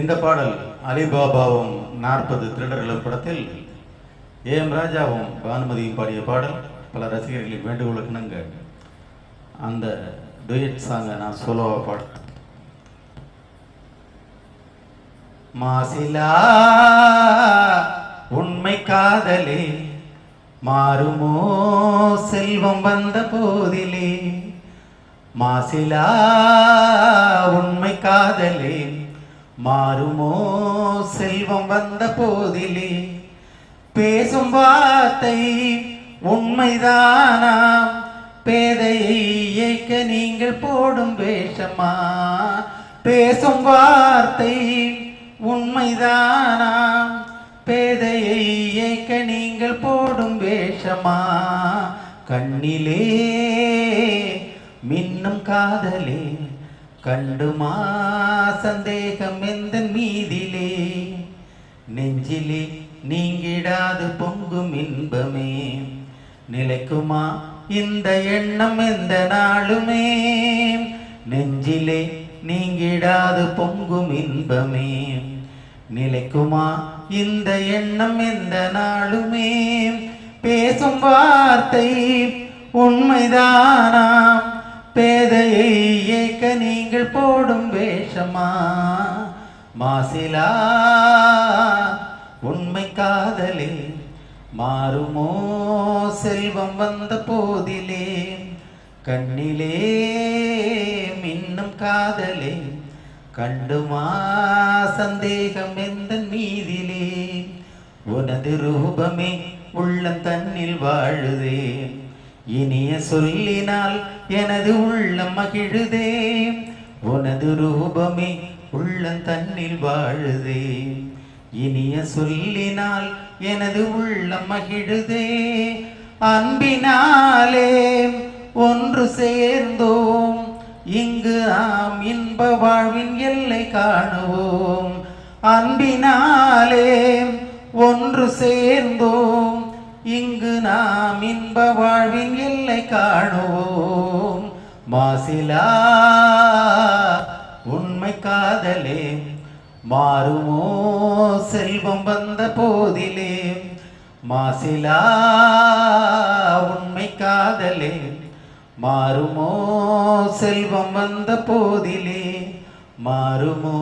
இந்த பாடல் அலிபாபாவும் 40 திருடர்களும் படத்தில் ஏஎம் ராஜாவும் பானுமதியும் பாடிய பாடல். பல ரசிகர்களின் வேண்டுகோளுக்கு இணங்க அந்த டுயட் சாங்கை நான் சோலோவா பாடுறேன். மாசிலா உண்மை காதலே மாறுமோ செல்வம் வந்த போதிலே, மாசிலா உண்மை காதலே மாறுமோ செல்வம் வந்த போதிலே, பேசும் வார்த்தை உண்மைதானாம் பேதையை ஏய்க்க நீங்கள் போடும் வேஷமா, பேசும் வார்த்தை உண்மைதானாம் பேதையை ஏய்க்க நீங்கள் போடும் வேஷமா, கண்ணிலே மின்னும் காதலே கண்டுமா சந்தேகம் எந்த மீதிலே, நெஞ்சிலே நீங்கிடாது பொங்கும் இன்பமே நிலைக்குமா இந்த எண்ணம் எந்த நாளுமே, நெஞ்சிலே நீங்கிடாது பொங்கும் இன்பமே நிலைக்குமா இந்த எண்ணம் எந்த நாளுமே, பேசும் வார்த்தை உண்மைதானாம் பேதையை ஏய்க்க நீங்கள் போடும் வேஷமா, மாசிலா உண்மை காதலே மாறுமோ செல்வம் வந்த போதிலே, கண்ணிலே மின்னும் காதலே கண்டுமா சந்தேகம் எந்த மீதிலே, உனது ரூபமே உள்ளம் தன்னில் வாழுதே இனிய சொல்லினால் எனது உள்ளம் மகிழுதே, உனது ரூபமே உள்ளம் தன்னில் வாழுதே இனிய சொல்லினால் எனது உள்ளம் மகிழுதே, அன்பினாலே ஒன்று சேர்ந்தோம் இங்கு நாம் இன்ப வாழ்வின் எல்லை காணுவோம், அன்பினாலே ஒன்று சேர்ந்தோம் இங்கு நாம் இன்ப வாழ்வின் எல்லை காணுவோம், மாசிலா உண்மை காதலே மாறுமோ செல்வம் வந்த போதிலே, மாசிலா உண்மை காதலே மாறுமோ செல்வம் வந்த போதிலே, மாறுமோ